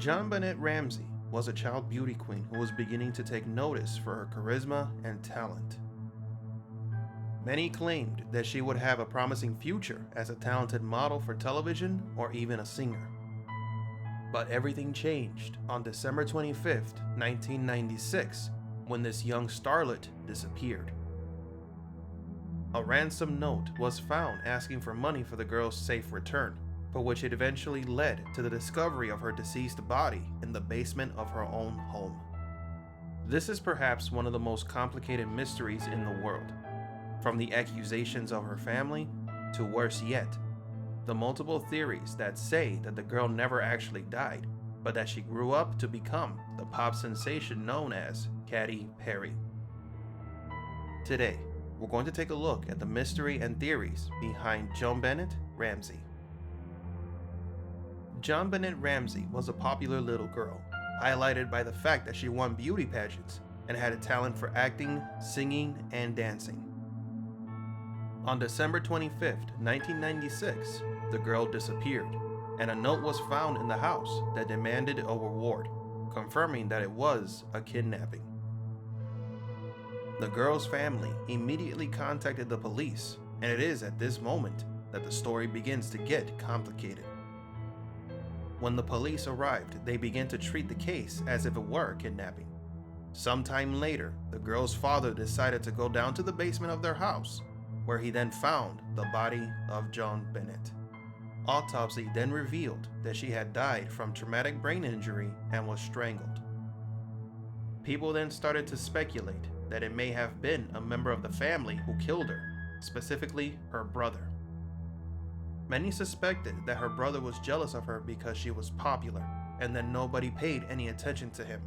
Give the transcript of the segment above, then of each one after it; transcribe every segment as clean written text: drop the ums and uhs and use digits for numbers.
Jonbenet Ramsey was a child beauty queen who was beginning to take notice for her charisma and talent. Many claimed that she would have a promising future as a talented model for television or even a singer. But everything changed on December 25th, 1996, when this young starlet disappeared. A ransom note was found asking for money for the girl's safe return, for which it eventually led to the discovery of her deceased body in the basement of her own home. This is perhaps one of the most complicated mysteries in the world, from the accusations of her family to, worse yet, the multiple theories that say that the girl never actually died, but that she grew up to become the pop sensation known as Katy Perry. Today, we're going to take a look at the mystery and theories behind Jonbenet Ramsey. Jonbenet Ramsey was a popular little girl, highlighted by the fact that she won beauty pageants and had a talent for acting, singing, and dancing. On December 25th, 1996, the girl disappeared, and a note was found in the house that demanded a reward, confirming that it was a kidnapping. The girl's family immediately contacted the police, and it is at this moment that the story begins to get complicated. When the police arrived, they began to treat the case as if it were a kidnapping. Sometime later, the girl's father decided to go down to the basement of their house, where he then found the body of Jonbenet. Autopsy then revealed that she had died from traumatic brain injury and was strangled. People then started to speculate that it may have been a member of the family who killed her, specifically her brother. Many suspected that her brother was jealous of her because she was popular and that nobody paid any attention to him,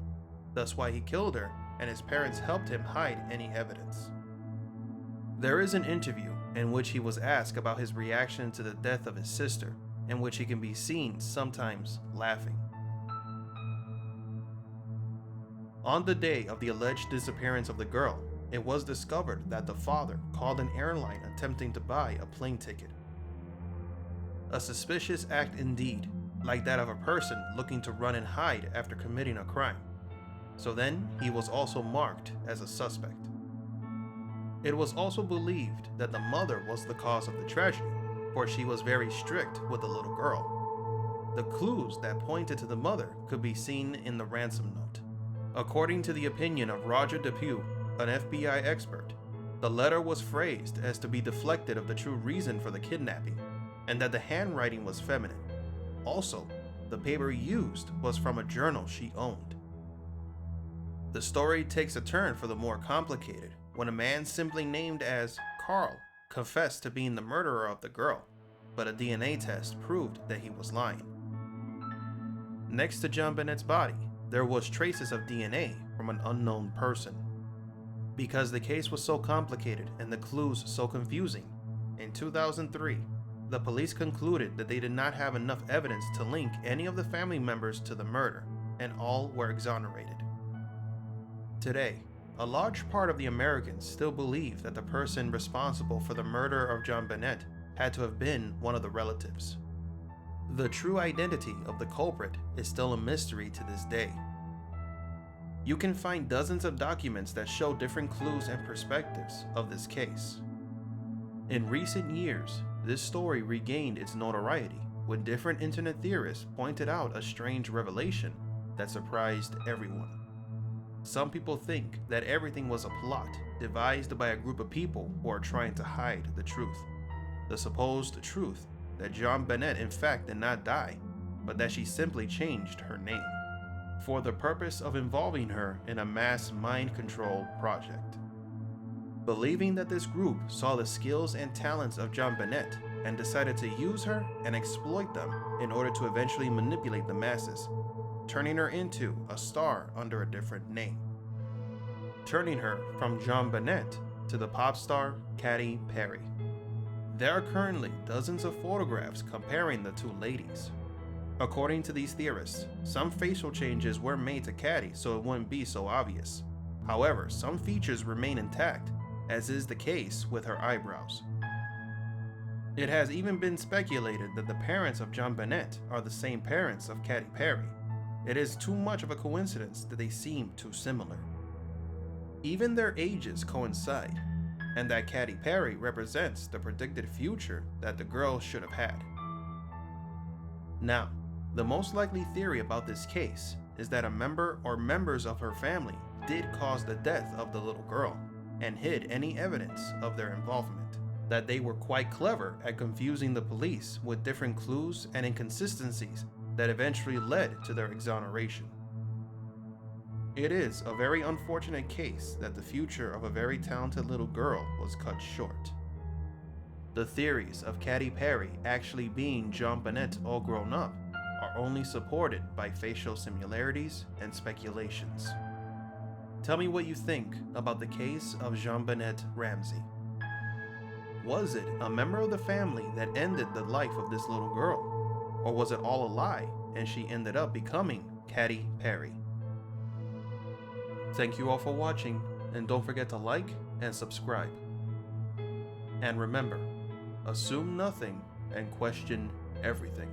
thus why he killed her, and his parents helped him hide any evidence. There is an interview in which he was asked about his reaction to the death of his sister, in which he can be seen sometimes laughing. On the day of the alleged disappearance of the girl, it was discovered that the father called an airline attempting to buy a plane ticket. A suspicious act indeed, like that of a person looking to run and hide after committing a crime. So then he was also marked as a suspect. It was also believed that the mother was the cause of the tragedy, for she was very strict with the little girl. The clues that pointed to the mother could be seen in the ransom note. According to the opinion of Roger Depew, an FBI expert, the letter was phrased as to be deflected of the true reason for the kidnapping, and that the handwriting was feminine. Also, the paper used was from a journal she owned. The story takes a turn for the more complicated when a man simply named as Carl confessed to being the murderer of the girl, but a DNA test proved that he was lying. Next to Jonbenet's body, there was traces of DNA from an unknown person. Because the case was so complicated and the clues so confusing, in 2003, the police concluded that they did not have enough evidence to link any of the family members to the murder, and all were exonerated. Today, a large part of the Americans still believe that the person responsible for the murder of Jonbenet had to have been one of the relatives. The true identity of the culprit is still a mystery to this day. You can find dozens of documents that show different clues and perspectives of this case. In recent years, this story regained its notoriety when different internet theorists pointed out a strange revelation that surprised everyone. Some people think that everything was a plot devised by a group of people who are trying to hide the truth. The supposed truth that Jonbenet in fact did not die, but that she simply changed her name for the purpose of involving her in a mass mind control project. Believing that this group saw the skills and talents of Jonbenet and decided to use her and exploit them in order to eventually manipulate the masses, turning her into a star under a different name. Turning her from Jonbenet to the pop star Katy Perry. There are currently dozens of photographs comparing the two ladies. According to these theorists, some facial changes were made to Katy so it wouldn't be so obvious. However, some features remain intact, as is the case with her eyebrows. It has even been speculated that the parents of Jonbenet are the same parents of Katy Perry, it is too much of a coincidence that they seem too similar. Even their ages coincide, and that Katy Perry represents the predicted future that the girl should have had. Now, the most likely theory about this case is that a member or members of her family did cause the death of the little girl and hid any evidence of their involvement, that they were quite clever at confusing the police with different clues and inconsistencies that eventually led to their exoneration. It is a very unfortunate case that the future of a very talented little girl was cut short. The theories of Katy Perry actually being Jonbenet all grown up are only supported by facial similarities and speculations. Tell me what you think about the case of Jonbenet Ramsey. Was it a member of the family that ended the life of this little girl? Or was it all a lie and she ended up becoming Katy Perry? Thank you all for watching, and don't forget to like and subscribe. And remember, assume nothing and question everything.